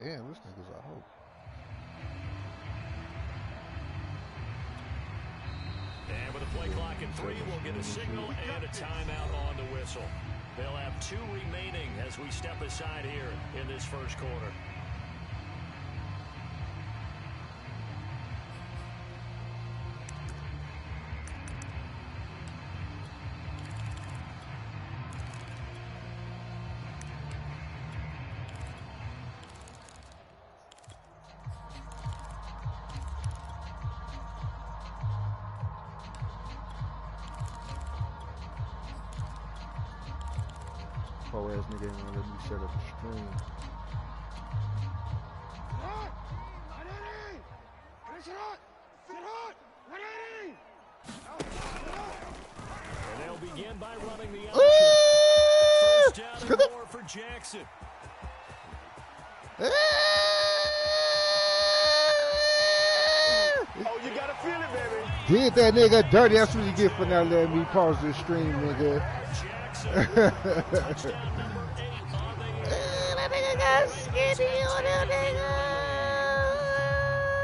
Damn, this nigga's a hoe. And with a play clock at 3, we'll get a signal and a timeout on the whistle. They'll have 2 remaining as we step aside here in this first quarter. Poor ass nigga ain't gonna let me set up the stream. And they'll begin by running the option. First down and more for Jackson. Oh, you gotta feel it, baby. Did that nigga dirty. That's what you get for not letting me pause this stream, nigga. Touchdown number 8 on the year. That nigga got skinny on that nigga.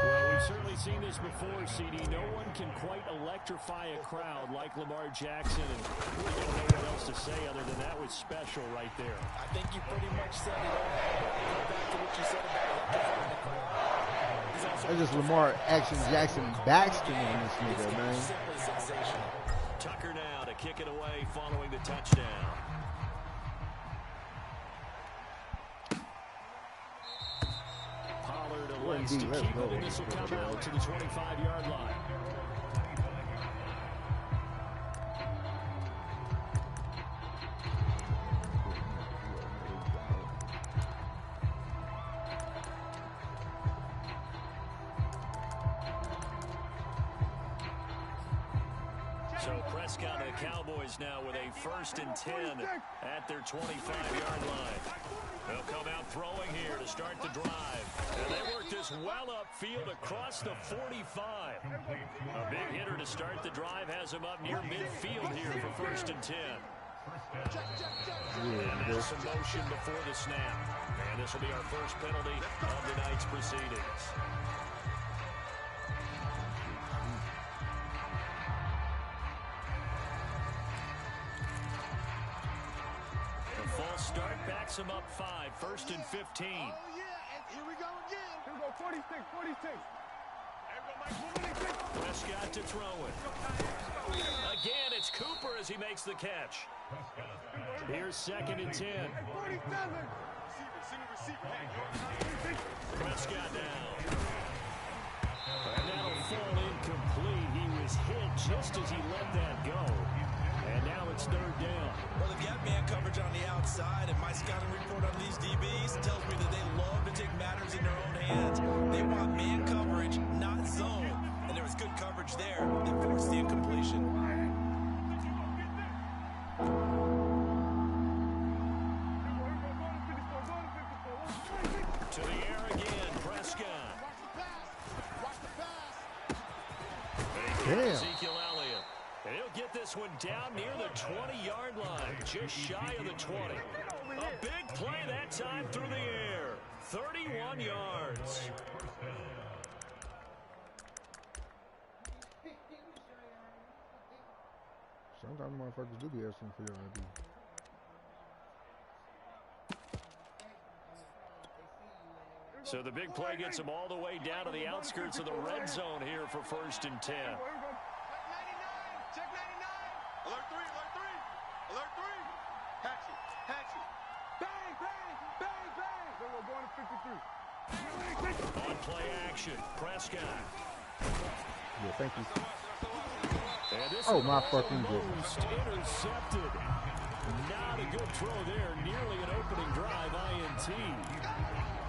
Well, we've certainly seen this before, CD. No one can quite electrify a crowd like Lamar Jackson, and we don't know what else to say other than that was special right there. I think you pretty much said it all. Go back to what you said about electrifying the crowd. That's just Lamar Action Jackson Baxton on this nigga, man. Simply sensational. Tucker now to kick it away following the touchdown. Pollard elects to keep it, and this will come out to the 25-yard line. So Prescott and the Cowboys now with a 1st and 10 at their 25-yard line. They'll come out throwing here to start the drive. And they work this well upfield across the 45. A big hitter to start the drive has him up near midfield here for 1st and 10. And there's some motion before the snap. And this will be our first penalty of the night's proceedings. False start backs him up 5, 1st and 15. Oh, yeah, and here we go again. Here we go, 46, 46. Prescott to throw it. Again, it's Cooper as he makes the catch. Here's 2nd and 10. Prescott down. And that'll fall incomplete. He was hit just as he let that go. And now it's 3rd down. Well, the gap man coverage on the outside, and my scouting report on these DBs tells me that they love to take matters in their own hands. They want man coverage, not zone. And there was good coverage there that forced the incompletion. To the air again, Prescott. Damn. Ezekiel Elliott. And he'll get this one down near the 20-yard line, just shy of the 20. A big play that time through the air. 31 yards. Sometimes motherfuckers do be asking for your ID. So the big play gets him all the way down to the outskirts of the red zone here for 1st and 10. Check 99. Alert 3, alert 3. Alert 3. Hatchet, hatchet. Bang, bang, bang, bang. Then we're going to 53. On play action, Prescott. Yeah, thank you. And this Oh, my fucking goodness. Intercepted. Not a good throw there. Nearly an opening drive, INT.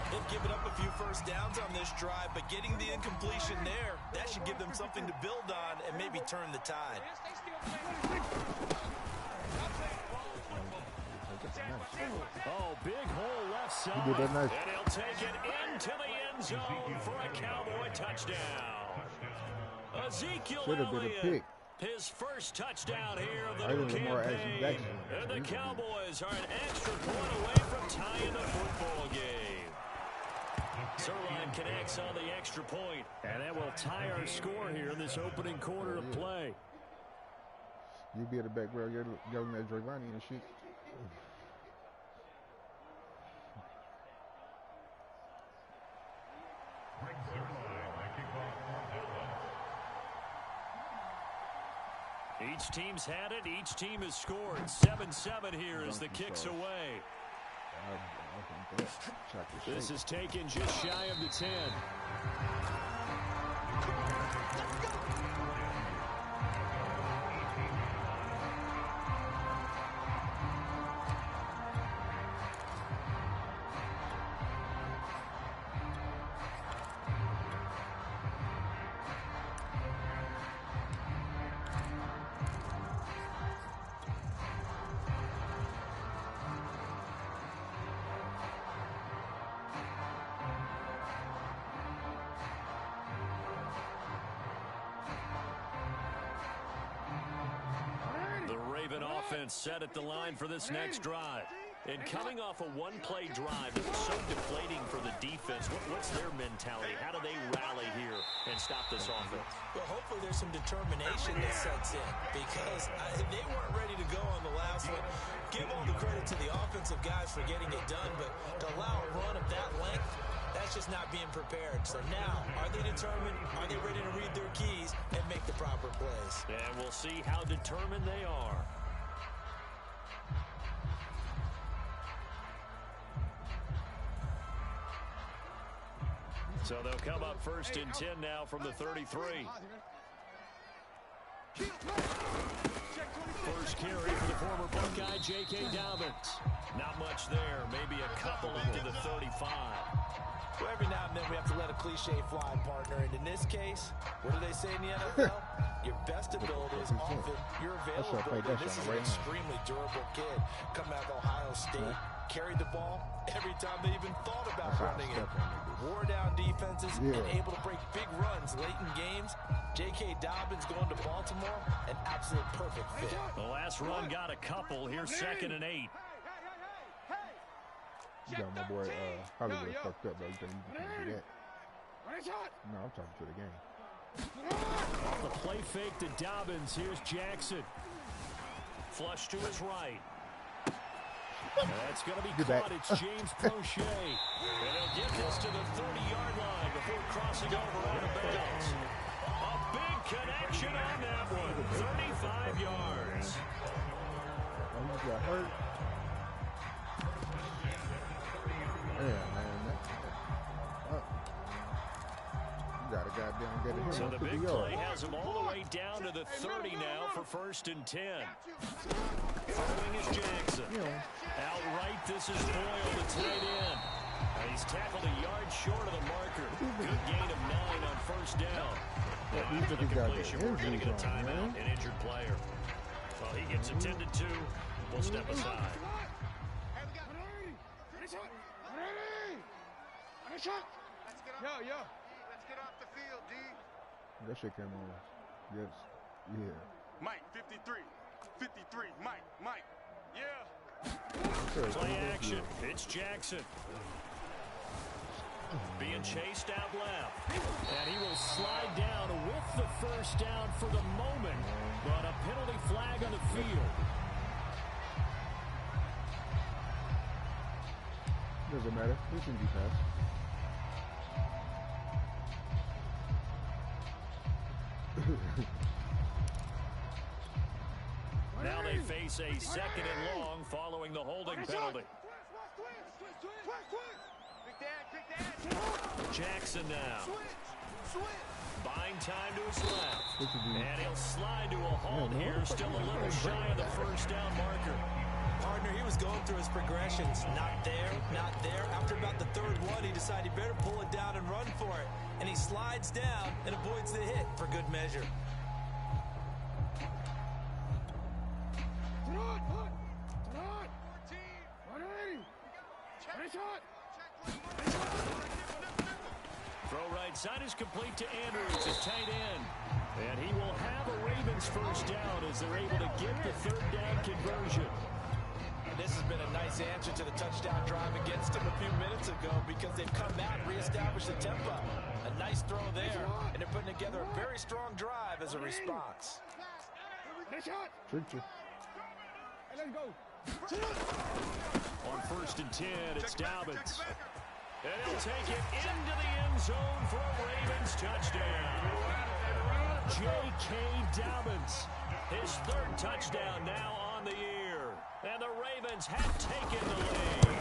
They've given up a few first downs on this drive, but getting the incompletion there, that should give them something to build on and maybe turn the tide. Oh, big hole left side. He did that nice. And he'll take it into the end zone for a Cowboy touchdown. Ezekiel Should have been a Elliott, pick. his first touchdown here of the I new didn't know more campaign. Jackson. And the Cowboys are an extra point away from tying the football game. Zerline connects on the extra point, and that will tie our score here in this opening quarter of play. You be at the back, bro. You're yelling at Giovanni and shit. Each team's had it. Each team has scored. 7-7 here as the kick's away. This is taken just shy of the 10. Offense set at the line for this next drive. And coming off a one-play drive that was so deflating for the defense, what's their mentality? How do they rally here and stop this offense? Well, hopefully there's some determination that sets in because they weren't ready to go on the last one. Give all the credit to the offensive guys for getting it done, but to allow a run of that length, that's just not being prepared. So now, are they determined? Are they ready to read their keys and make the proper plays? And we'll see how determined they are. So they'll come up 1st and 10 now from the 33. First carry for the former Buckeye, J.K. Dobbins. Not much there, maybe a couple into the 35. Well, every now and then we have to let a cliche fly, partner. And in this case, what do they say in the NFL? Your best ability is often your availability. This is an extremely durable kid coming out of Ohio State. Carried the ball every time they even thought about running it. Wore down defenses and able to break big runs late in games. J.K. Dobbins going to Baltimore, an absolute perfect fit. The last run got a couple. Here's 2nd and 8. You got my boy Hollywood fucked up, though. You think you can do that? No, I'm talking to the game. Off the play fake to Dobbins. Here's Jackson. Flush to his right. That's going to be caught. It's James Prochet. And he'll get this to the 30-yard line before crossing over out of bounds. A big connection on that one. 35 yards. Oh, he got hurt. Yeah, man. You got a goddamn get it. So the big play has him all the way down to the 30 now for 1st and 10. Throwing is Jackson. Outright, this is Boyle, the tight end. He's tackled a yard short of the marker. Good gain of 9 on 1st down. After the completion, we're going to get a timeout, an injured player. Well, he gets attended to. We'll step aside. Yo. Let's get off the field, D. That shit came on. Yes. Yeah. Mike, 53. 53. Mike. Yeah. Play action. It's Jackson. Being chased out left. And he will slide down with the 1st down for the moment. But a penalty flag on the field. Doesn't matter. This can be passed. Now they face a 2nd and long following the holding penalty. Jackson now. Buying time to his left. And he'll slide to a halt here, still a little shy of the 1st down marker. Partner, he was going through his progressions. Not there, not there. After about the 3rd one, he decided he better pull it down and run for it. And he slides down and avoids the hit for good measure. Throw right side is complete to Andrews, his tight end. And he will have a Ravens 1st down as they're able to get the 3rd down conversion. this has been a nice answer to the touchdown drive against them a few minutes ago because they've come back, reestablished the tempo. A nice throw there, and they're putting together a very strong drive as a response. Tricky. Let's go. On 1st and 10, it's Dobbins. And he'll take it into the end zone for a Ravens touchdown. J.K. Dobbins, his 3rd touchdown now on the year. And the Ravens have taken the lead.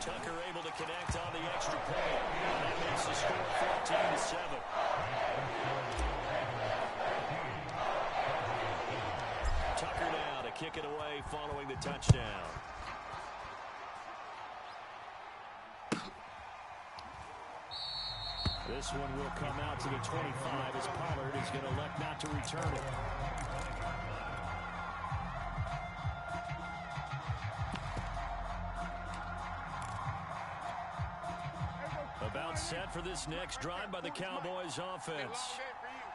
Tucker able to connect on the extra point. That makes the score 14-7. Tucker now to kick it away following the touchdown. This one will come out to the 25 as Pollard is going to elect not to return it. About set for this next drive by the Cowboys offense.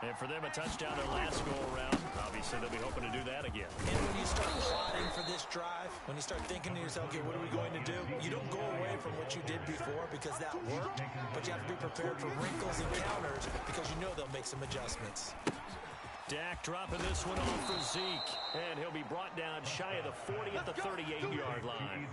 And for them, a touchdown their last go-around. Obviously, they'll be hoping to do that again. And when you start plotting for this drive, when you start thinking to yourself, okay, what are we going to do? You don't go away from what you did before because that worked, but you have to be prepared for wrinkles and counters because you know they'll make some adjustments. Dak dropping this one off for Zeke. And he'll be brought down shy of the 40 at the 38-yard line.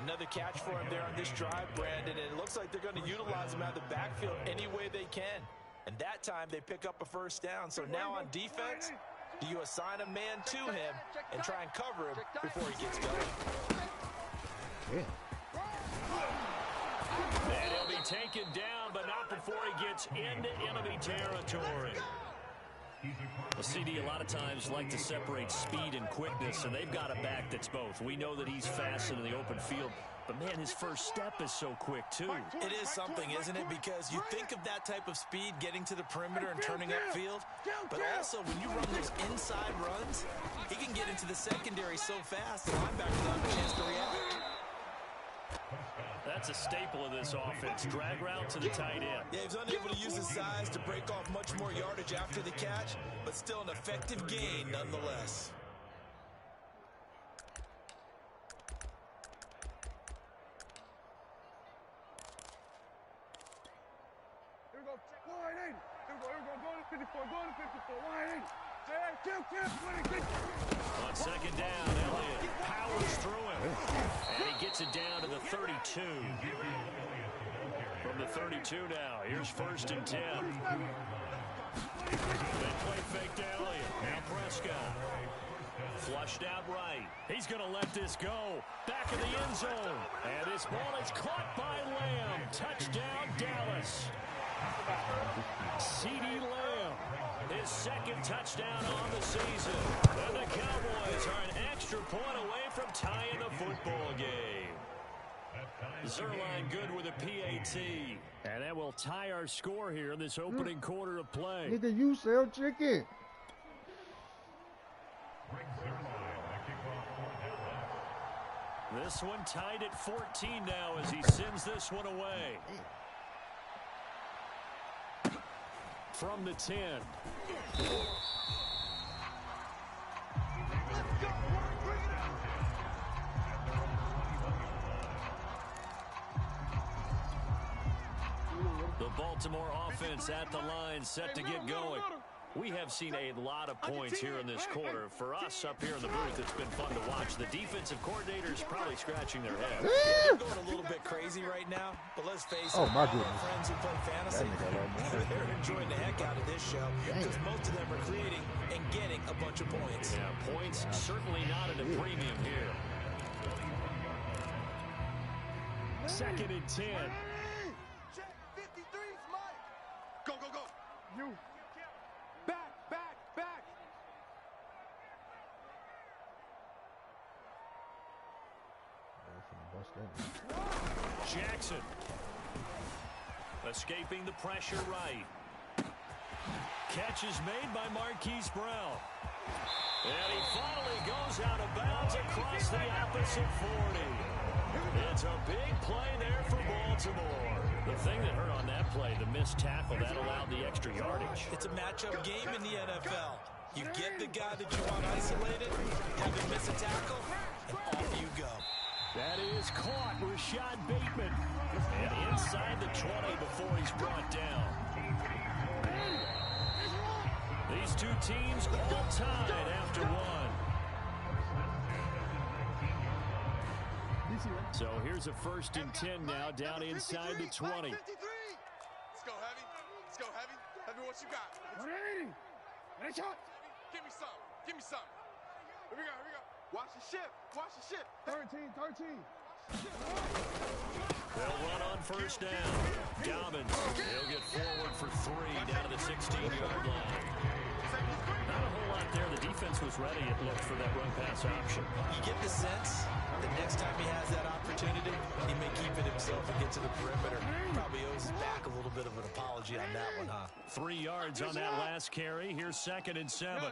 Another catch for him there on this drive, Brandon, and it looks like they're going to utilize him out of the backfield any way they can. And that time they pick up a 1st down. So now on defense, do you assign a man to him and try and cover him before he gets going? Yeah. And he'll be taken down, but not before he gets into enemy territory. Well, CD a lot of times like to separate speed and quickness, and they've got a back that's both. We know that he's fast in the open field, but, man, his first step is so quick, too. It is something, isn't it? Because you think of that type of speed getting to the perimeter and turning upfield, but also when you run those inside runs, he can get into the secondary so fast the linebacker doesn't have a chance to react. That's a staple of this offense. Drag route to the tight end. Yeah, he's unable to use his size to break off much more yardage after the catch, but still an effective gain nonetheless. Here we go. Wide in. Here we go. Go to 54. Go to 54. Wide in. On 2nd down, Elliott powers through him. And he gets it down to the 32. From the 32 now, here's 1st and 10. They play fake to Elliott. Now Prescott. Flushed out right. He's going to let this go. Back in the end zone. And this ball is caught by Lamb. Touchdown, Dallas. CD Lamb. His 2nd touchdown on the season. And the Cowboys are an extra point away from tying the football game. Zerline good with a PAT. And that will tie our score here in this opening quarter of play. Nigga, you sell chicken. This one tied at 14 now as he sends this one away. From the 10. The Baltimore offense at the line set to get going. We have seen a lot of points here in this quarter. For us up here in the booth, it's been fun to watch. The defensive coordinators probably scratching their heads. They're going a little bit crazy right now, but let's face it, my our goodness. friends who play fantasy, they're enjoying the heck out of this show because most of them are creating and getting a bunch of points. Yeah, points certainly not at a premium here. 2nd and 10. Check 53's Mike. Go, go, go. You. Back. Jackson. Escaping the pressure right. Catch is made by Marquise Brown. And he finally goes out of bounds across the opposite 40. It's a big play there for Baltimore. The thing that hurt on that play, the missed tackle, that allowed the extra yardage. It's a matchup game in the NFL. You get the guy that you want isolated, have him miss a tackle, and off you go. That is caught, Rashad Bateman. And inside the 20 before he's brought down. These two teams all tied after one. So here's a 1st and 10 now, down inside the 20. Let's go, Heavy. Let's go, Heavy. Heavy, what you got? 180. Nice shot. Give me some. Give me some. Here we go. Here we go. Watch the ship. Watch the ship. 13. They'll run on 1st down. Dobbins, he'll get forward for 3 down to the 16-yard line. Not a whole lot there. The defense was ready, it looked, for that run-pass option. You get the sense the next time he has that opportunity, he may keep it himself and get to the perimeter. Probably owes his back a little bit of an apology on that one, huh? 3 yards on that last carry. Here's 2nd and 7. Hey,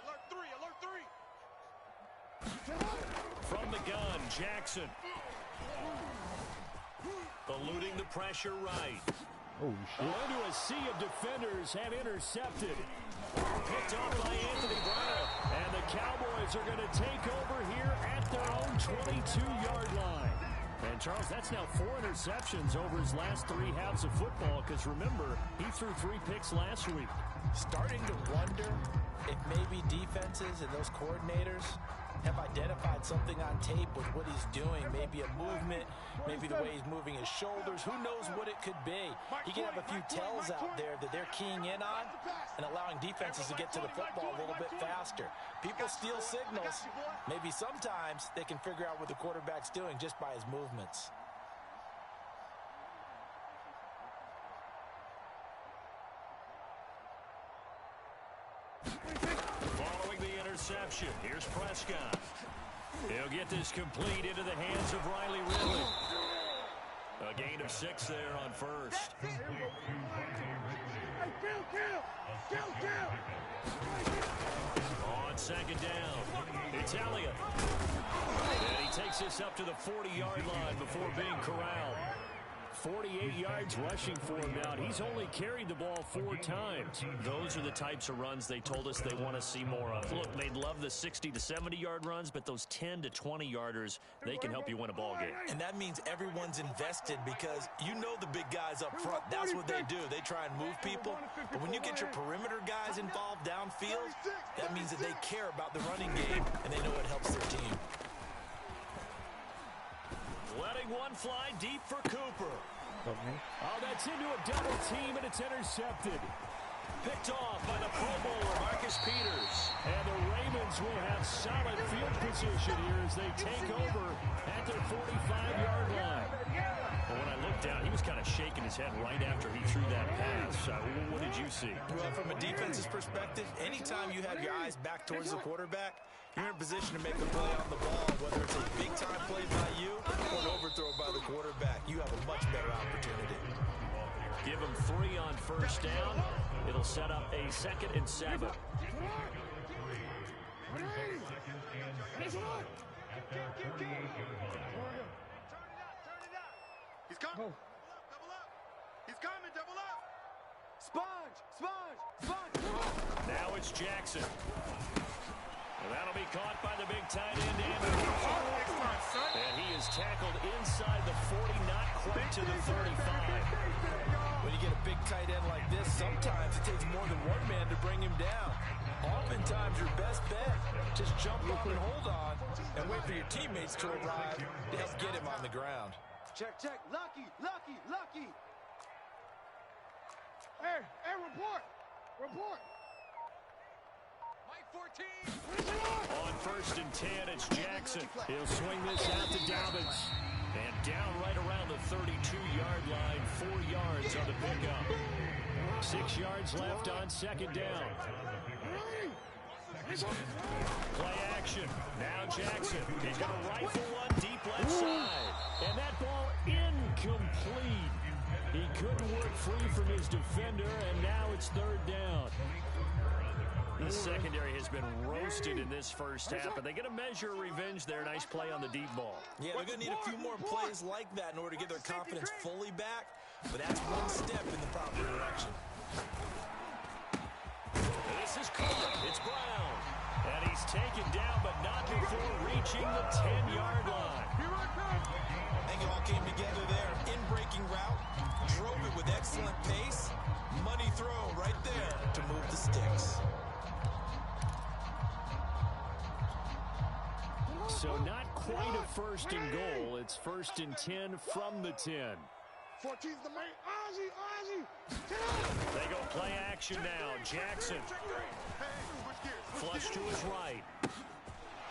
alert 3. Alert 3. From the gun, Jackson. Eluding the pressure right. Holy shit. Into a sea of defenders and intercepted. Picked off by Anthony Brown. And the Cowboys are going to take over here at their own 22-yard line. And, Charles, that's now 4 interceptions over his last 3 halves of football, because, remember, he threw 3 picks last week. Starting to wonder if maybe defenses and those coordinators have identified something on tape with what he's doing. Maybe a movement, maybe the way he's moving his shoulders. Who knows what it could be? He can have a few tells out there that they're keying in on and allowing defenses to get to the football a little bit faster. People steal signals. Maybe sometimes they can figure out what the quarterback's doing just by his movements. Following the interception, here's Prescott. He'll get this complete into the hands of Riley Ridley. A gain of 6 there on 1st. On 2nd down, it's Elliott. And he takes this up to the 40-yard line before being corralled. 48 yards rushing for him now. He's only carried the ball 4 times. Those are the types of runs they told us they want to see more of. Look, they'd love the 60 to 70-yard runs, but those 10 to 20-yarders, they can help you win a ball game. And that means everyone's invested, because you know the big guys up front. That's what they do. They try and move people. But when you get your perimeter guys involved downfield, that means that they care about the running game, and they know it helps their team. Letting one fly deep for Cooper. Okay. Oh, that's into a double team, and it's intercepted. Picked off by the Pro Bowler, Marcus Peters. And the Ravens will have solid field position here as they take over at their 45-yard line. Well, when I looked down, he was kind of shaking his head right after he threw that pass. What did you see? Well, from a defense's perspective, anytime you have your eyes back towards the quarterback, you're in position to make a play on the ball, whether it's a big-time play by you or an overthrow by the quarterback. You have a much better opportunity. Give him 3 on 1st down. It'll set up a 2nd and 7. He's coming. Double up. He's coming. Double up. Sponge. Now it's Jackson. Well, that'll be caught by the big tight end, Andrew. And he is tackled inside the 40, not quite to the 35. When you get a big tight end like this, sometimes it takes more than one man to bring him down. Oftentimes, your best bet, just jump on and hold on and wait for your teammates to arrive to help get him on the ground. Check. Lucky. Hey, report. Mike 14. On 1st and 10, it's Jackson. He'll swing this out to Dobbins. And down right around the 32-yard line, 4 yards on the pickup. 6 yards left on 2nd down. Play action. Now Jackson. He's going to rifle one deep left side. And that ball incomplete. He couldn't work free from his defender, and now it's 3rd down. The secondary has been roasted in this first half, but they get a measure of revenge there. Nice play on the deep ball. Yeah, they're going to need a few more plays like that in order to get their confidence fully back, but that's one step in the proper direction. This is caught. It's Brown. And he's taken down, but not before reaching the 10-yard line. I think it all came together there. In-breaking route, drove it with excellent pace. Money throw right there to move the sticks. So not quite a first and goal. It's 1st and 10 from the 10. 14's the main. Ozzy. They go play action now. Jackson. Flush to his right.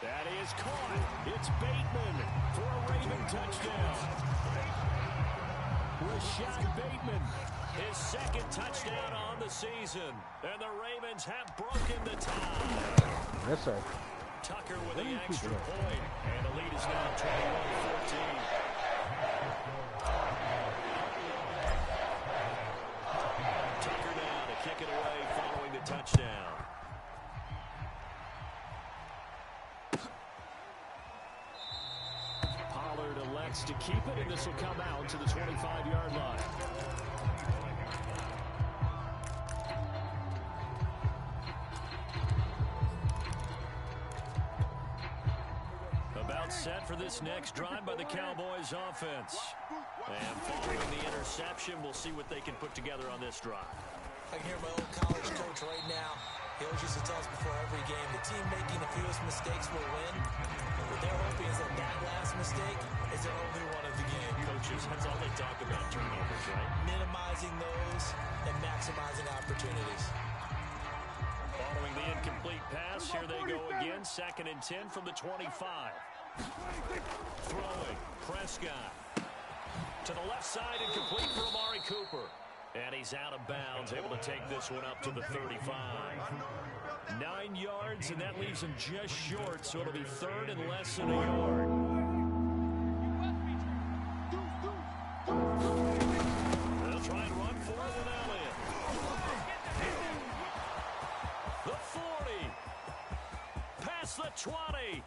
That is caught. It's Bateman for a Raven touchdown. Rashad Bateman, his 2nd touchdown on the season. And the Ravens have broken the tie. Yes, sir. Tucker with the extra point. And the lead is now 21-14. Tucker now to kick it away following the touchdown. Pollard elects to keep it, and this will come out to the 25-yard line. About set for this next drive by the Cowboys offense. And following the interception, we'll see what they can put together on this drive. I can hear my old college coach right now. He always used to tell us before every game, the team making the fewest mistakes will win. And what they're hoping is that that last mistake is their only one of the game. Coaches, that's all they talk about, turnovers, right? Minimizing those and maximizing opportunities. Following the incomplete pass, here they go again. 2nd and 10 from the 25. Throwing, Prescott. To the left side, incomplete for Amari Cooper. And he's out of bounds, able to take this one up to the 35. 9 yards, and that leaves him just short, so it'll be 3rd and less than a yard. They'll try and run for it with Elliott. The 40. Past the 20.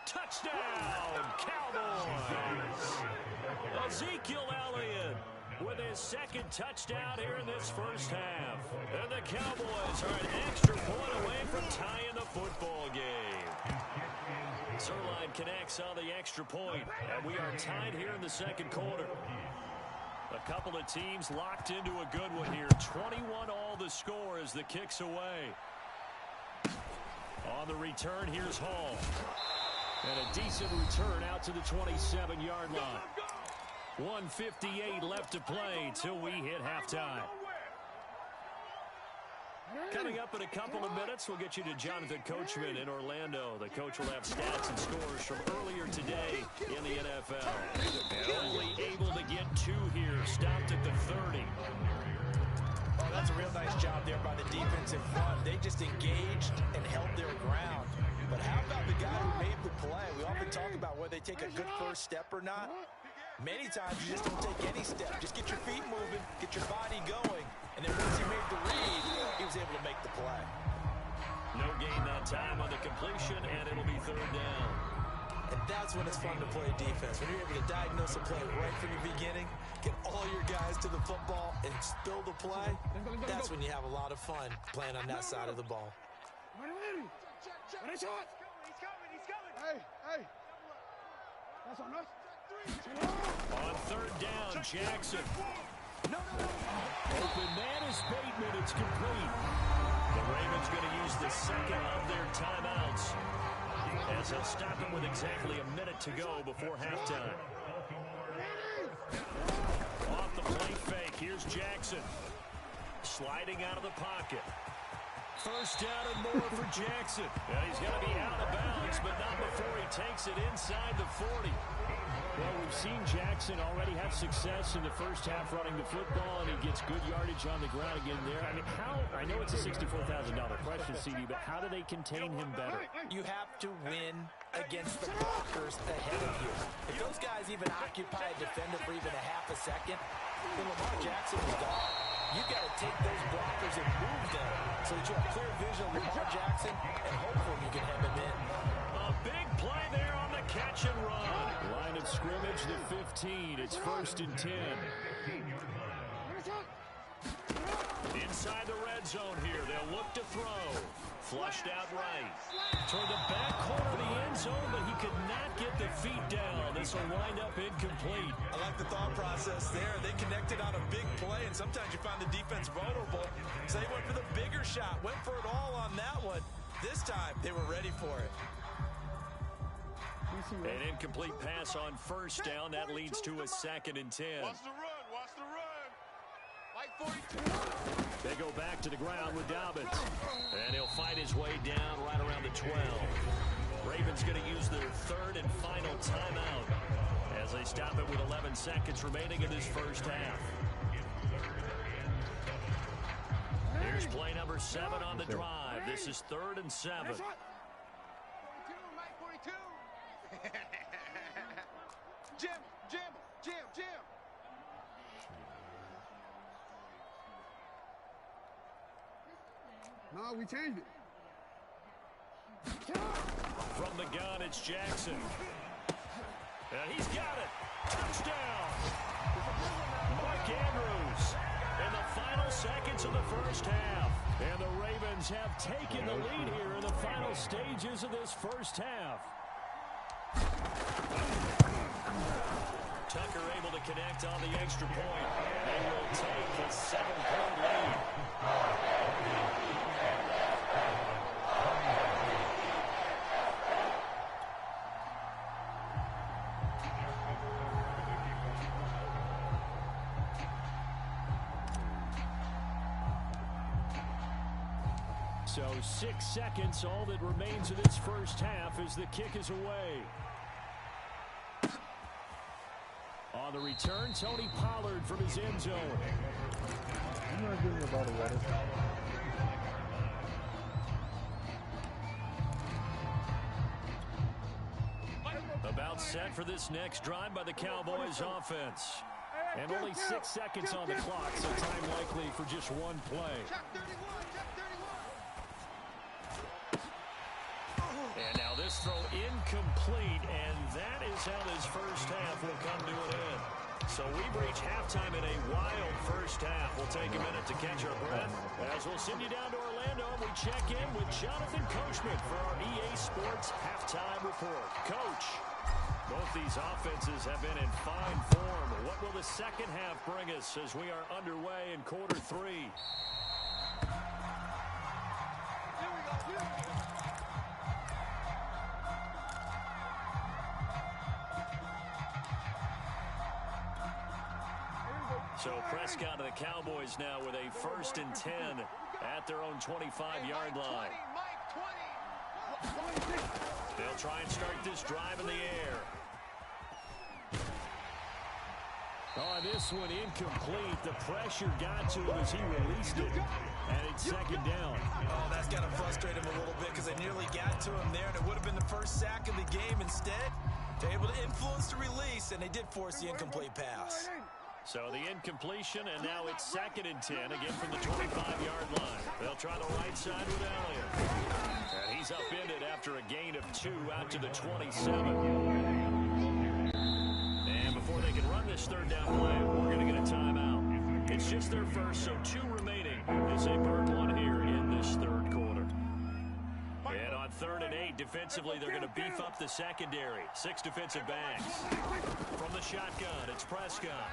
Touchdown, Cowboys. Ezekiel Elliott with his 2nd touchdown here in this first half. And the Cowboys are an extra point away from tying the football game. Zerline connects on the extra point, and we are tied here in the 2nd quarter. A couple of teams locked into a good one here. 21 all the score as the kick's away. On the return, here's Hall. And a decent return out to the 27-yard line. 1:58 left to play till we hit halftime. Coming up in a couple of minutes, we'll get you to Jonathan Coachman in Orlando. The coach will have stats and scores from earlier today in the NFL. And only able to get 2 here, stopped at the 30. Oh, that's a real nice job there by the defensive front. They just engaged and held their ground. But how about the guy who made the play? We often talk about whether they take a good first step or not. Many times you just don't take any step. Just get your feet moving, get your body going. And then once he made the read, he was able to make the play. No gain that time on the completion, and it'll be 3rd down. And that's when it's fun to play defense. When you're able to diagnose a play right from the beginning, get all your guys to the football, and spill the play, that's when you have a lot of fun playing on that side of the ball. He's coming. Hey. That's on us. On 3rd down, Jackson. Open man is Bateman. It's complete. The Ravens going to use the 2nd of their timeouts, as they'll stop him with exactly a minute to go before halftime. Off the play fake, here's Jackson. Sliding out of the pocket. 1st down and more for Jackson. And he's going to be out of bounds, but not before he takes it inside the 40. Well, we've seen Jackson already have success in the first half running the football, and he gets good yardage on the ground again there. I mean, I know it's a $64,000 question, CD, but how do they contain him better? You have to win against the blockers ahead of you. If those guys even occupy a defender for even a half a second, then Lamar Jackson is gone. You've got to take those blockers and move them so that you have clear vision of Lamar Jackson, and hopefully you can hem him in. A big play there on the catch and run. Line of scrimmage, the 15. It's 1st and 10. Inside the red zone here. They'll look to throw. Flushed out right. Toward the back corner of the end zone, but he could not get the feet down. This will wind up incomplete. I like the thought process there. They connected on a big play, and sometimes you find the defense vulnerable. So they went for the bigger shot, went for it all on that one. This time, they were ready for it. An incomplete pass on first down. That leads to a 2nd and 10. Watch the run. Watch the run. Like 42. They go back to the ground with Dobbins. And he'll fight his way down right around the 12. Ravens going to use their 3rd and final timeout as they stop it with 11 seconds remaining in this first half. Here's play number 7 on the drive. This is 3rd and 7. 42, Mike, 42. Jim, Jim, Jim, Jim. No, we changed it. From the gun, it's Jackson. And he's got it. Touchdown. Mark Andrews in the final seconds of the first half. And the Ravens have taken the lead here in the final stages of this first half. Tucker able to connect on the extra point. They will take the 7-point lead. So 6 seconds, all that remains of this first half as the kick is away. On the return, Tony Pollard from his end zone. You're not giving me a bottle of water. About set for this next drive by the Cowboys offense. And only 6 seconds on the clock, so time likely for just one play. Check 31, check 31. And now this throw incomplete, and that is how this first half will come to an end. So we've reached halftime in a wild first half. We'll take a minute to catch our breath as we'll send you down to Orlando and we check in with Jonathan Coachman for our EA Sports Halftime Report. Coach, both these offenses have been in fine form. What will the second half bring us as we are underway in quarter 3? Here we go, here we go. So Prescott and the Cowboys now with a 1st and 10 at their own 25-yard line. They'll try and start this drive in the air. Oh, this one incomplete. The pressure got to him as he released it. And it's 2nd down. Oh, that's got to frustrate him a little bit because they nearly got to him there, and it would have been the first sack of the game. Instead, they're able to influence the release, and they did force the incomplete pass. So the incompletion, and now it's 2nd and 10, again from the 25-yard line. They'll try the right side with Elliott. And he's upended after a gain of 2 out to the 27. And before they can run this 3rd down play, we're going to get a timeout. It's just their first, so 2 remaining as they burn one here in this 3rd quarter. And on 3rd and 8, defensively, they're going to beef up the secondary. 6 defensive backs. From the shotgun, it's Prescott.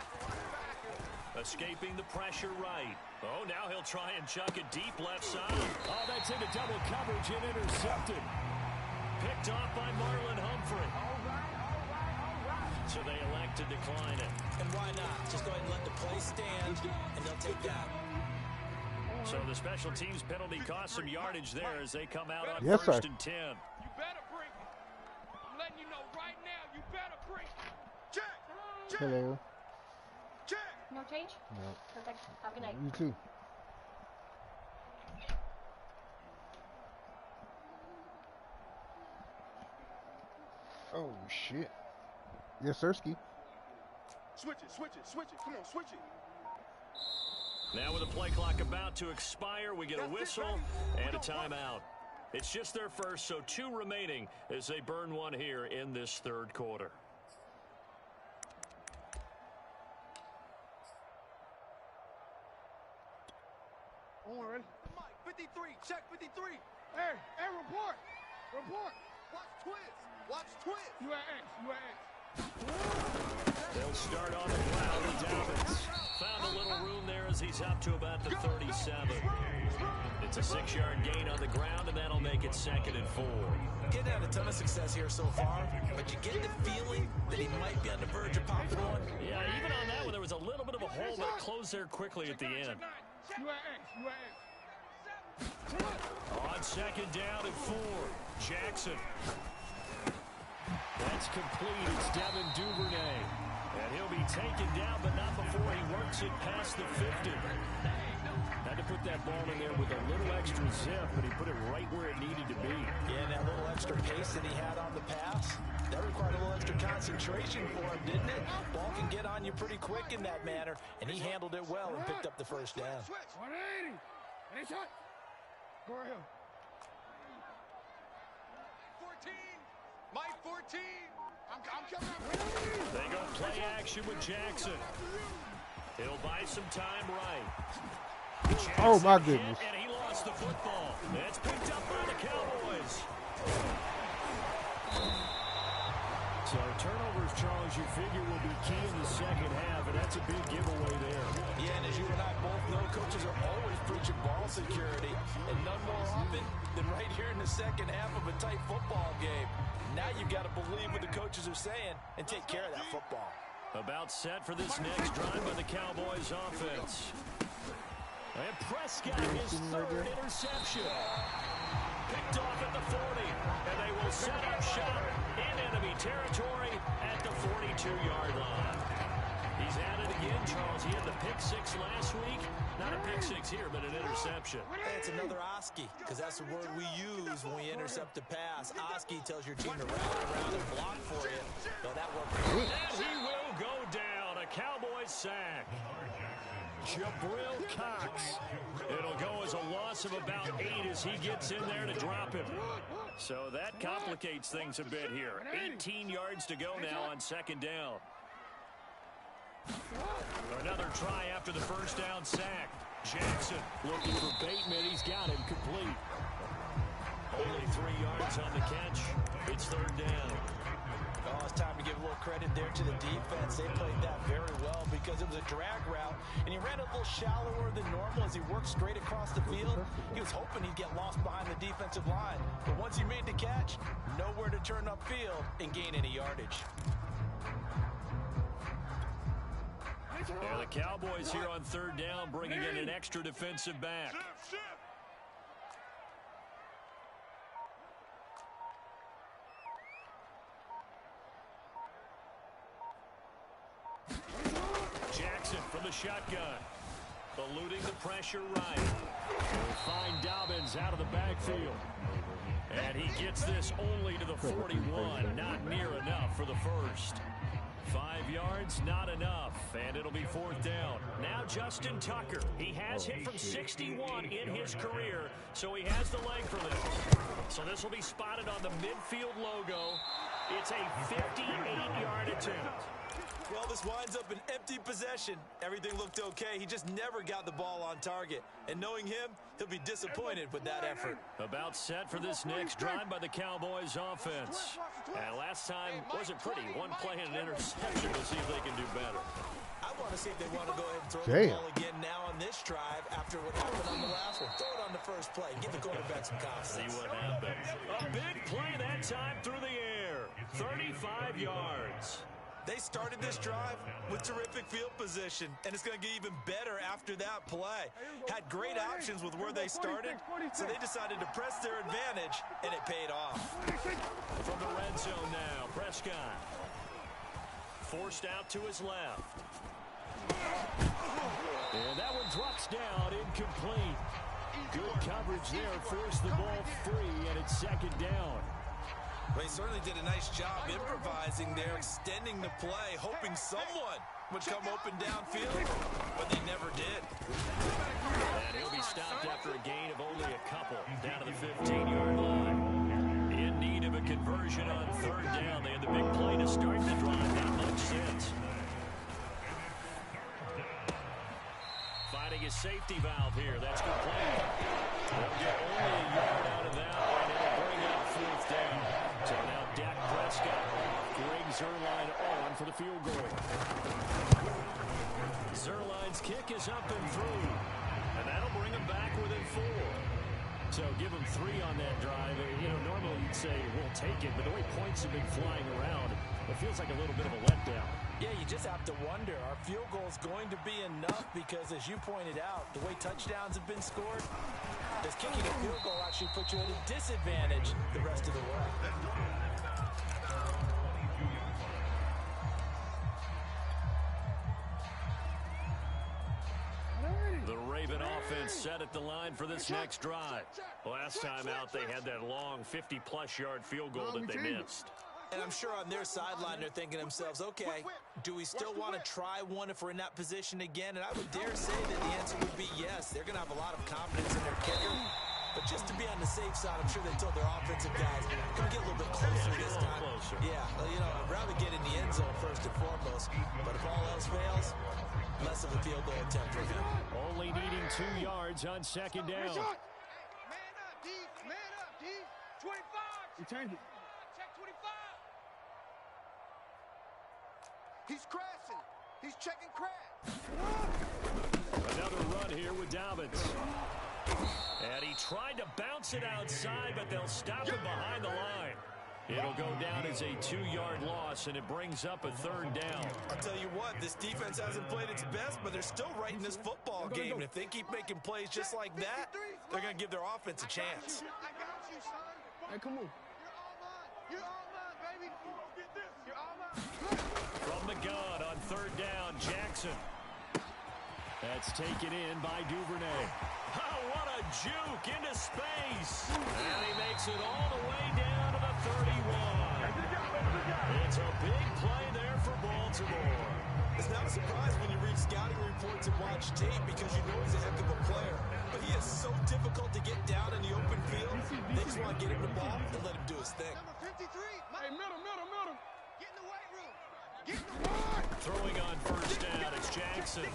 Escaping the pressure right. Oh, now he'll try and chuck it deep left side. Oh, that's into double coverage and intercepted. Picked off by Marlon Humphrey. So they elect to decline it. And why not? Just go ahead and let the play stand, and they'll take that. So the special teams penalty cost some yardage there as they come out on Yes, 1st sir. and 10. You better bring it. I'm letting you know right now, you better bring it. Check. Check. Hello. Check. No change? No. Perfect. Have a good night. You too. Oh, shit. Yes, Sirski. Switch it, switch it, switch it. Come on, switch it. Now with the play clock about to expire, we get a whistle and a timeout. It's just their first, so 2 remaining as they burn one here in this 3rd quarter. On one, ready? Mike, 53. Check 53. Hey, report. Report. Watch twist. Watch twist. You at X. You at X. They'll start on the ground with Dobbins. Found a little room there as he's up to about the 37. It's a 6-yard gain on the ground, and that'll make it 2nd and 4. Getting had a ton of success here so far, but you get the feeling that he might be on the verge of popping one. Yeah, even on that one, there was a little bit of a hole, but it closed there quickly at the end. You at X. You at X. On 2nd down and 4, Jackson. That's complete. It's Devin Duvernay. And he'll be taken down, but not before he works it past the 50. Had to put that ball in there with a little extra zip, but he put it right where it needed to be. Yeah, and that little extra pace that he had on the pass, that required a little extra concentration for him, didn't it? Ball can get on you pretty quick in that manner, and he handled it well and picked up the first down. 180. Any shot? Go right here. 14. Mike, 14. I'm coming up. They go play action with Jackson. He'll buy some time right. Jackson Oh, my goodness. And he lost the football. It's picked up by the Cowboys. So turnovers, Charles, you figure will be key in the second half, and that's a big giveaway there. Yeah, and as you and I both know, coaches are always preaching ball security, and none more often than right here in the second half of a tight football game. Now you've got to believe what the coaches are saying and take care of that football. About set for this next drive by the Cowboys offense. And Prescott, his 3rd interception. Picked off at the 40, and they will set up shop in enemy territory at the 42-yard line. He's at it again, Charles. He had the pick 6 last week. Not a pick 6 here, but an interception. Hey, it's another Oski, because that's the word we use when we intercept a pass. Oski tells your team to rally around and block for you. So that worked. And he will go down. A Cowboys sack. Jabril Cox. It'll go as a loss of about 8 as he gets in there to drop him. So that complicates things a bit here. 18 yards to go now on 2nd down. Another try after the first down sack. Jackson looking for Bateman. He's got him complete. Only 3 yards on the catch. It's 3rd down. Oh, it's time to give a little credit there to the defense. They played that very well because it was a drag route, and he ran a little shallower than normal as he worked straight across the field. He was hoping he'd get lost behind the defensive line, but once he made the catch, nowhere to turn upfield and gain any yardage. Yeah, the Cowboys here on 3rd down bringing in an extra defensive back. Jackson from the shotgun. Eluding the pressure right. We'll find Dobbins out of the backfield. And he gets this only to the 41. Not near enough for the first. 5 yards, not enough, and it'll be 4th down. Now Justin Tucker. He has hit from 61 in his career, so he has the leg for this. So this will be spotted on the midfield logo. It's a 58-yard attempt. Well, this winds up an empty possession. Everything looked okay. He just never got the ball on target. And knowing him, he'll be disappointed with that effort. About set for this next drive by the Cowboys offense. And last time wasn't pretty. One play and an interception. We'll see if they can do better. I want to see if they want to go ahead and throw the ball again now on this drive after what happened on the last one. Throw it on the first play. Give the quarterback some confidence. See what happens. A big play that time through the air. 35 yards. They started this drive with terrific field position, and it's going to get even better after that play. Had great options with where they started, so they decided to press their advantage, and it paid off. From the red zone now, Prescott. Forced out to his left. And that one drops down, incomplete. Good coverage there, forced the ball free, and it's 2nd down. Well, he certainly did a nice job improvising there, extending the play, hoping someone would come open downfield, but they never did. And he'll be stopped after a gain of only a couple, down to the 15-yard line. In need of a conversion on 3rd down. They had the big play to start the drive, not much since. Finding his safety valve here. That's complete. They'll get only a yard out of that, and it'll bring up fourth down. So now Dak Prescott, Greg Zuerlein on for the field goal. Zuerlein's kick is up and through, and that'll bring him back within 4. So give him 3 on that drive. You know, normally you'd say we'll take it, but the way points have been flying around, it feels like a little bit of a letdown. Yeah, you just have to wonder, are field goals going to be enough? Because as you pointed out, the way touchdowns have been scored, does kicking a field goal actually put you at a disadvantage the rest of the way? The Raven offense set at the line for this next drive. Last time out, they had that long 50-plus yard field goal that they missed. And I'm sure on their sideline they're thinking to themselves, okay, do we still want to try one if we're in that position again? And I would dare say that the answer would be yes. They're going to have a lot of confidence in their kicker. But just to be on the safe side, I'm sure they told their offensive guys, come get a little bit closer this time. Yeah, well, you know, I'd rather get in the end zone first and foremost. But if all else fails, less of a field goal attempt for him. Only needing 2 yards on second down. Man up, D. Man up, D. 25. You change it. Check 25. He's crashing. He's checking crash. Another run here with Dobbins. And he tried to bounce it outside, but they'll stop him behind the line. It'll go down as a 2-yard loss, and it brings up a third down. I'll tell you what, this defense hasn't played its best, but they're still right in this football game. And if they keep making plays just like that, they're going to give their offense a chance. I got you, son. Hey, come on. You're all mine, baby. Get this. You're all mine. From the gun on third down, Jackson. That's taken in by Duvernay. Oh, what a juke into space. And he makes it all the way down to the 31. It's a big play there for Baltimore. It's not a surprise when you read scouting reports and watch tape because you know he's a heck of a player. But he is so difficult to get down in the open field. They just want to get him the ball and let him do his thing. Number 53. Hey, middle. Get in the weight room. Get in the weight. Throwing on first down, it's Jackson.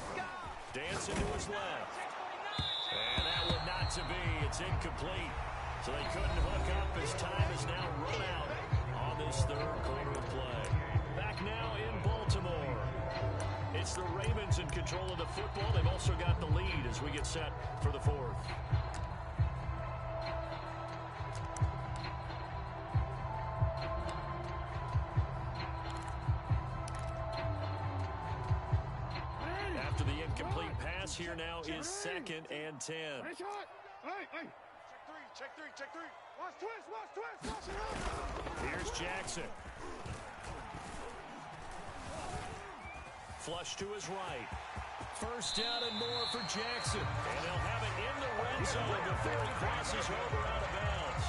Dancing to his left. And that one not to be. It's incomplete. So they couldn't hook up as time is now run out on this third quarter of play. Back now in Baltimore. It's the Ravens in control of the football. They've also got the lead as we get set for the fourth. After the incomplete pass, here now is 2nd and 10. Hey, shot. Hey. Check three. Watch twist. Here's Jackson. Flush to his right. First down and more for Jackson. And they'll have it in the red zone before he crosses over out of bounds.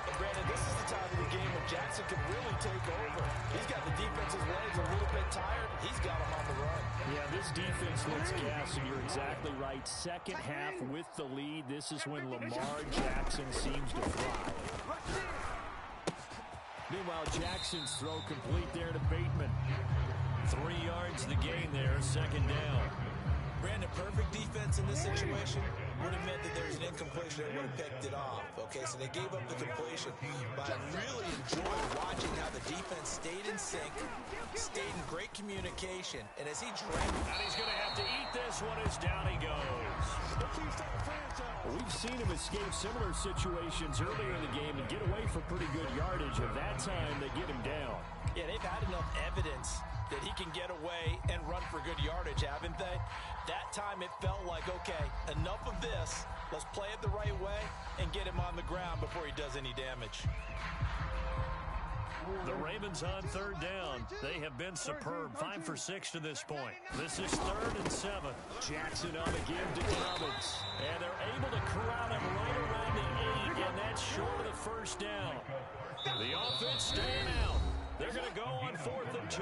And Brandon, this is the time of the game where Jackson can really take over. He's got the defense's legs a little bit tired. He's got him on the run. Yeah, this defense looks gassed, and you're exactly right. Second half with the lead. This is when Lamar Jackson seems to thrive. Meanwhile, Jackson's throw complete there to Bateman. 3 yards the gain there, second down. Brandon, perfect defense in this situation would have meant that there's an incompletion that would have picked it off. Okay, so they gave up the completion. But I really enjoyed watching how the defense stayed in sync, stayed in great communication, and as he drank. And he's going to have to eat this one as down he goes. We've seen him escape similar situations earlier in the game and get away for pretty good yardage. At that time, they get him down. Yeah, they've had enough evidence that he can get away and run for good yardage, haven't they? That time it felt like, okay, enough of this. Let's play it the right way and get him on the ground before he does any damage. The Ravens on third down. They have been superb. 5 for 6 to this point. This is 3rd and 7. Jackson on the give to Dobbins. And they're able to corral him right around the 8, and that's short of the first down. The offense staying out. They're going to go on 4th and 2.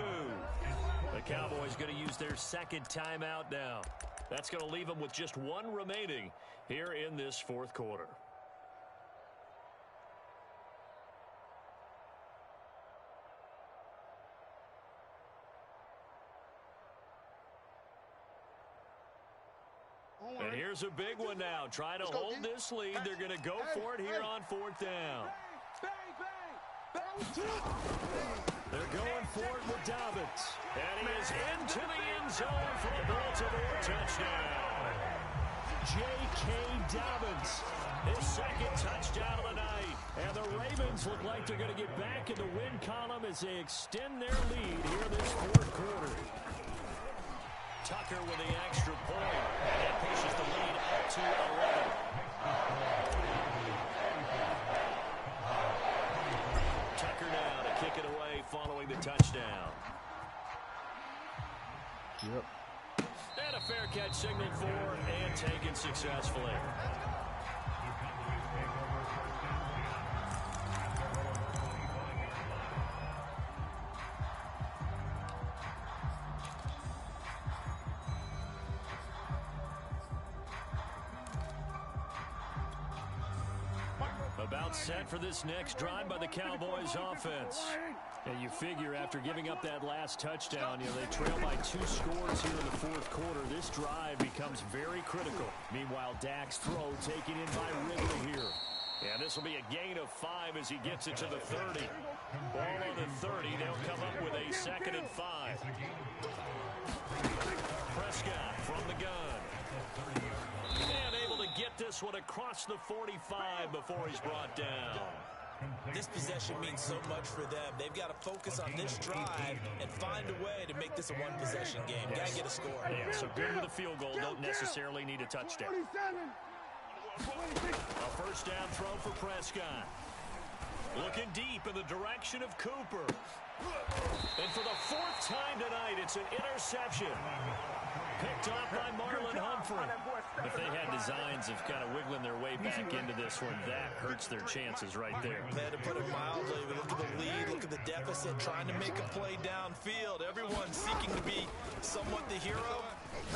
The Cowboys going to use their second timeout now. That's going to leave them with just 1 remaining here in this 4th quarter. And here's a big one now. Trying to hold this lead. They're going to go for it here on 4th down. They're going for it with Dobbins. And he is into the end zone for a Baltimore touchdown. J.K. Dobbins, his 2nd touchdown of the night. And the Ravens look like they're going to get back in the win column as they extend their lead here this 4th quarter. Tucker with the extra point. And that pushes the lead up to 11. Tucker now to kick it away following the touchdown. Yep. And a fair catch signaled for and taken successfully. About set for this next drive by the Cowboys offense. And you figure after giving up that last touchdown, they trail by 2 scores here in the 4th quarter. This drive becomes very critical. Meanwhile, Dak's throw taken in by Ridley here. And this will be a gain of 5 as he gets it to the 30. Ball on the 30. They'll come up with a 2nd and 5. Prescott from the gun. And able to get this one across the 45 before he's brought down. This possession means so much for them. They've got to focus on this drive and find a way to make this a one-possession game. Got to get a score. Yeah, so good with a field goal. Don't necessarily need a touchdown. A 1st down throw for Prescott. Looking deep in the direction of Cooper. And for the 4th time tonight, it's an interception. Picked off by Marlon Humphrey. If they had designs of kind of wiggling their way back into this one, that hurts their chances right there. Man, to put it mildly, look at the lead, look at the deficit, trying to make a play downfield. Everyone seeking to be somewhat the hero.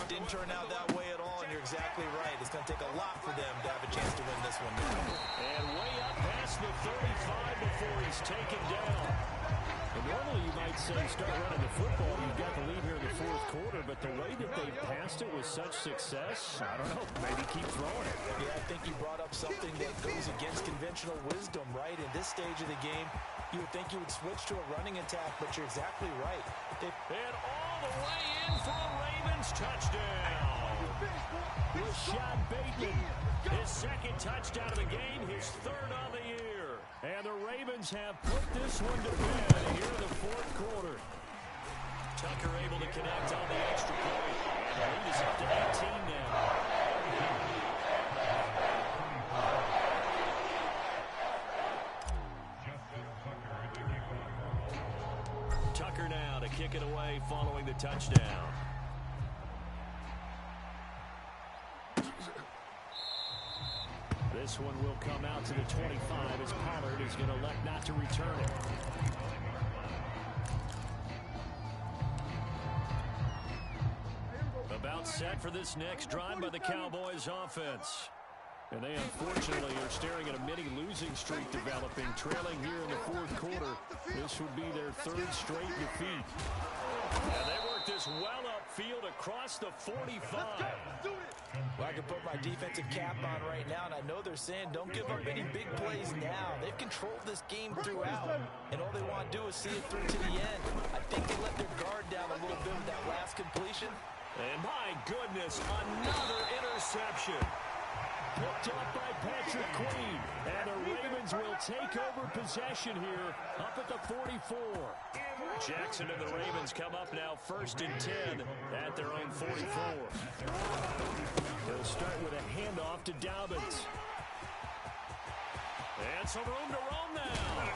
Didn't turn out that way at all, and you're exactly right. It's going to take a lot for them to have a chance to win this one. And way up past the 35 before he's taken down. And normally you might say start running the football. You've got the lead here in the 4th quarter, but the way that they passed it with such success, I don't know, maybe keep throwing it. Yeah, I think you brought up something that goes against conventional wisdom, right? In this stage of the game, you would think you would switch to a running attack, but you're exactly right. And all the way in for a Ravens touchdown. Rashad Bateman, his 2nd touchdown of the game, his 3rd on the year. And the Ravens have put this one to bed here in the 4th quarter. Tucker able to connect on the extra point. And the lead is up to 18 now. Tucker now to kick it away following the touchdown. This one will come out to the 25 as Pollard is going to elect not to return it. About set for this next drive by the Cowboys offense. And they unfortunately are staring at a mini losing streak developing, trailing here in the 4th quarter. This would be their 3rd straight defeat. And they work this well upfield across the 45. Well, I can put my defensive cap on right now, and I know they're saying don't give up any big plays now. They've controlled this game throughout, and all they want to do is see it through to the end. I think they let their guard down a little bit with that last completion. And my goodness, another interception. Picked up by Patrick Queen. And the Ravens will take over possession here up at the 44. Jackson and the Ravens come up now 1st and 10 at their own 44. They'll start with a handoff to Dobbins. And some room to roam now.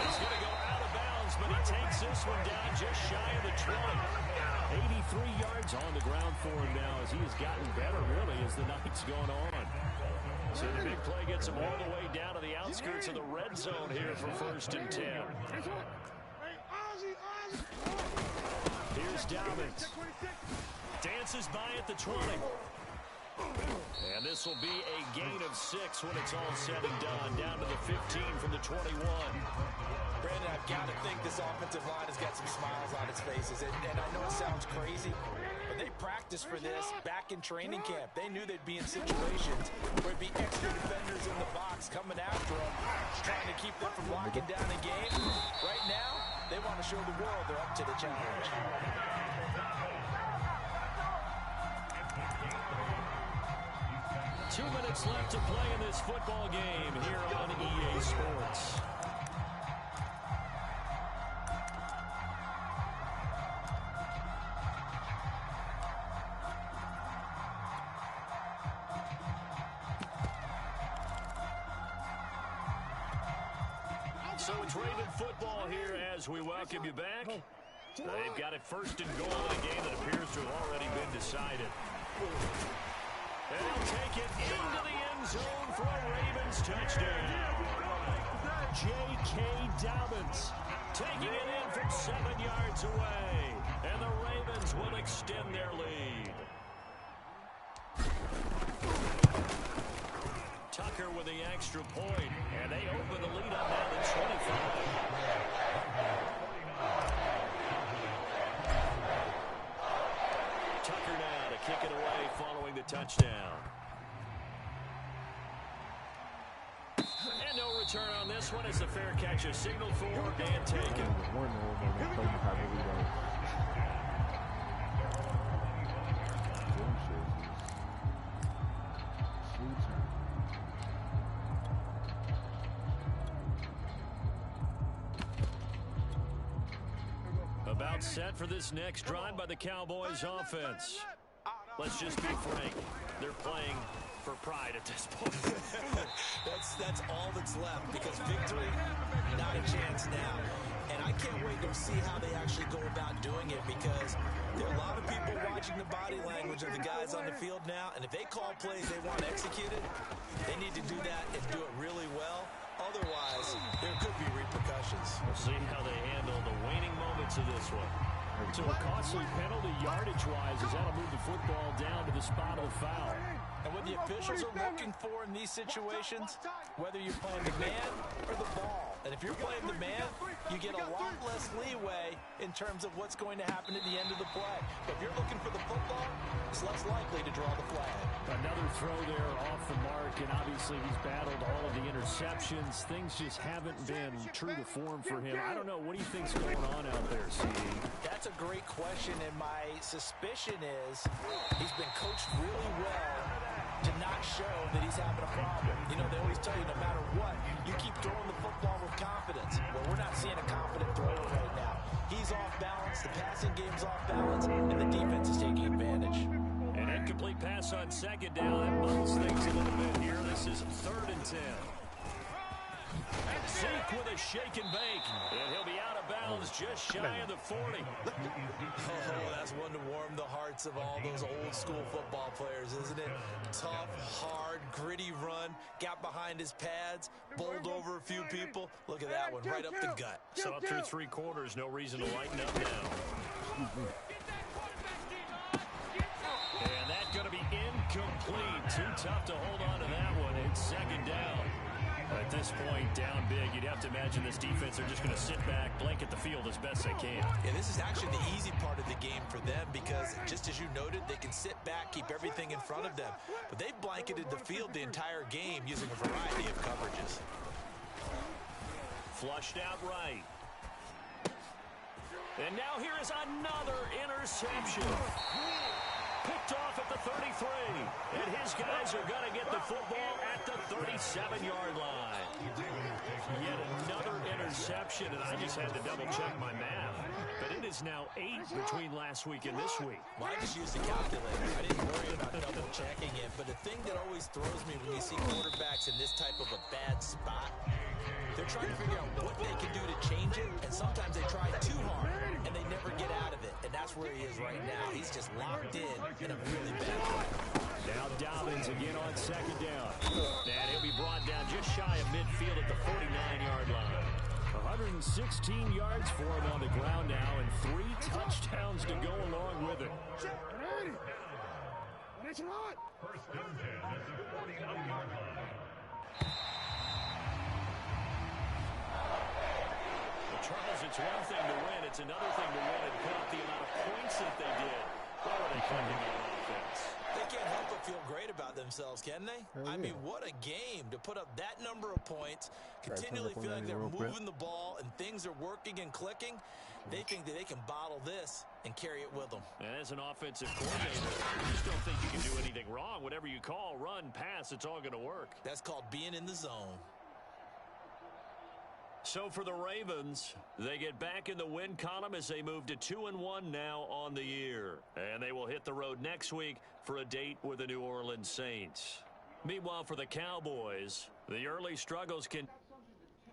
He's going to go out of bounds, but he takes this one down just shy of the 20. 83 yards on the ground for him now as he has gotten better, really, as the night's gone on. So the big play gets him all the way down to the outskirts of the red zone here for 1st and 10. Here's Dobbins. Dances by at the 20. And this will be a gain of 6 when it's all said and done. Down to the 15 from the 21. Brandon, I've got to think this offensive line has got some smiles on its faces. And I know it sounds crazy, but And they practiced for this back in training camp. They knew they'd be in situations where it'd be extra defenders in the box coming after them, trying to keep them from locking down a game. Right now, they want to show the world they're up to the challenge. 2 minutes left to play in this football game here on EA Sports. So it's Raven football here as we welcome you back. They've got it first and goal in a game that appears to have already been decided. And they'll take it into the end zone for a Ravens touchdown. J.K. Dobbins taking it in from 7 yards away. And the Ravens will extend their lead. Tucker with the extra point, and they open the lead up now to 25. Tucker now to kick it away following the touchdown. And no return on this one as the fair catch is signaled for and taken. About set for this next drive by the Cowboys offense. Let's just be frank. They're playing for pride at this point. That's all that's left, because victory, not a chance now. And I can't wait to see how they actually go about doing it, because there are a lot of people watching the body language of the guys on the field now, and if they call plays they want executed, they need to do that and do it really well. Otherwise, there could be repercussions. We'll see how they handle the waning moments of this one. So a costly penalty yardage-wise as that'll move the football down to the spot of the foul. And what the officials are looking for in these situations, whether you're playing the man or the ball. And if you're playing the man, you get a lot less leeway in terms of what's going to happen at the end of the play. But if you're looking for the football, it's less likely to draw the flag. Another throw there off the mark, and obviously he's battled all of the interceptions. Things just haven't been true to form for him. I don't know. What do you think's going on out there, CD? That's a great question, and my suspicion is he's been coached really well to not show that he's having a problem. You know, they always tell you no matter what, you keep throwing the football with confidence. Well, we're not seeing a confident thrower right now. He's off balance, the passing game's off balance, and the defense is taking advantage. An incomplete pass on second down. That muddles things a little bit here. This is 3rd and 10. Zeke with a shake and bake. And he'll be out of bounds just shy of the 40. Oh, that's one to warm the hearts of all those old school football players, isn't it? Tough, hard, gritty run. Got behind his pads, bowled over a few people. Look at that one, right up the gut. So up through 3 quarters, no reason to lighten up now. And that's going to be incomplete. Too tough to hold on to that one. It's 2nd down. At this point, down big, you'd have to imagine this defense are just going to sit back, blanket the field as best they can. Yeah, this is actually the easy part of the game for them, because just as you noted, they can sit back, keep everything in front of them. But they've blanketed the field the entire game using a variety of coverages. Flushed out right. And now here is another interception. Picked off at the 33. And his guys are going to get the football at the 37-yard line. Yet another interception, and I just had to double-check my math. But it is now 8 between last week and this week. Well, I just used the calculator. I didn't worry about double-checking it. But the thing that always throws me when you see quarterbacks in this type of a bad spot, they're trying to figure out what they can do to change it, and sometimes they try too hard, and they never get out of it. And that's where he is right now. He's just locked in a really bad way. Now Dobbins again on 2nd down. And he'll be brought down just shy of midfield at the 49-yard line. 116 yards for him on the ground now, and 3 touchdowns to go along with it. First and 10 at the 49-yard line. Charles, it's one thing to win. It's another thing to win and put up the amount of points that they did. What are they clicking on offense? They can't help but feel great about themselves, can they? Hell I mean, yeah. what a game to put up that number of points, continually feel like they're moving the ball and things are working and clicking. They think that they can bottle this and carry it with them. And as an offensive coordinator, you just don't think you can do anything wrong. Whatever you call, run, pass, it's all going to work. That's called being in the zone. So for the Ravens, they get back in the win column as they move to 2-1 now on the year. And they will hit the road next week for a date with the New Orleans Saints. Meanwhile, for the Cowboys, the early struggles can...